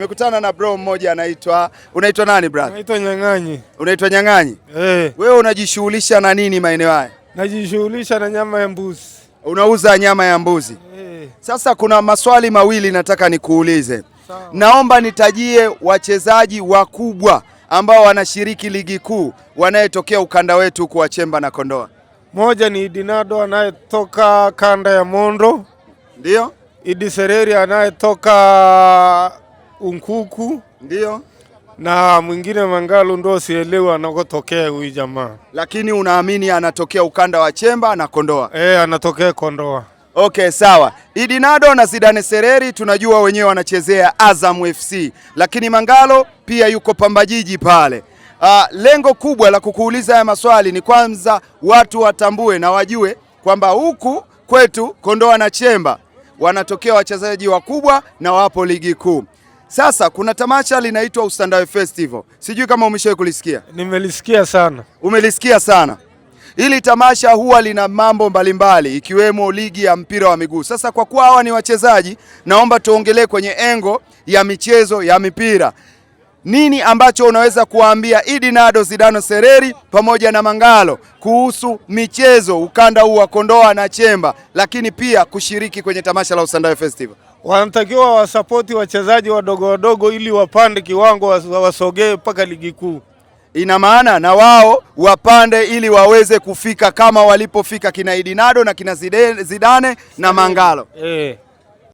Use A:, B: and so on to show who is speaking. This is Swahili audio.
A: Nimekutana na bro mmoja unaitwa nani brother?
B: Naitwa Nyang'anyi.
A: Unaitwa Nyang'anyi? Wewe unajishughulisha na nini maeneo haya?
B: Najishughulisha na nyama ya mbuzi.
A: Unauza nyama ya mbuzi? Sasa kuna maswali mawili nataka nikuulize.
B: Sawa.
A: Naomba nitajie wachezaji wakubwa ambao wanashiriki ligi kuu wanayetokea ukanda wetu huku wa Chemba na Kondoa.
B: Moja ni Idinado anayetoka kanda ya Mondo.
A: Ndio?
B: Idi Sereri anayetoka Unkuku.
A: Ndio?
B: Na mwingine Mangalu ndo sielewi anakotokea huyu jamaa.
A: Lakini unaamini anatokea ukanda wa Chemba na Kondoa?
B: Anatokea Kondoa.
A: Okay, sawa. Idinado na Zidane Sereri tunajua wenyewe wanachezea Azam FC, lakini Mangalo pia yuko Pamba Jiji pale. Lengo kubwa la kukuuliza haya maswali ni kwanza watu watambue na wajue kwamba huku kwetu Kondoa na Chemba wanatokea wachezaji wakubwa na wapo ligi kuu. Sasa kuna tamasha linaitwa Usandawe Festival. Sijui kama umeshawahi kulisikia.
B: Nimelisikia sana.
A: Umelisikia sana. Hili tamasha huwa lina mambo mbalimbali ikiwemo ligi ya mpira wa miguu. Sasa kwa kuwa hawa ni wachezaji, naomba tuongelee kwenye engo ya michezo ya mipira. Nini ambacho unaweza kuwaambia Idinado, Zidane Sereri pamoja na Mangalo kuhusu michezo ukanda huu wa Kondoa na Chemba, lakini pia kushiriki kwenye tamasha la Usandawe Festival?
B: Wanatakiwa wasapoti wachezaji wadogo ili wapande kiwango, wasogee mpaka ligi kuu.
A: Ina maana na wao wapande ili waweze kufika kama walipofika kina Idinado na kina Zidane na Mangalo.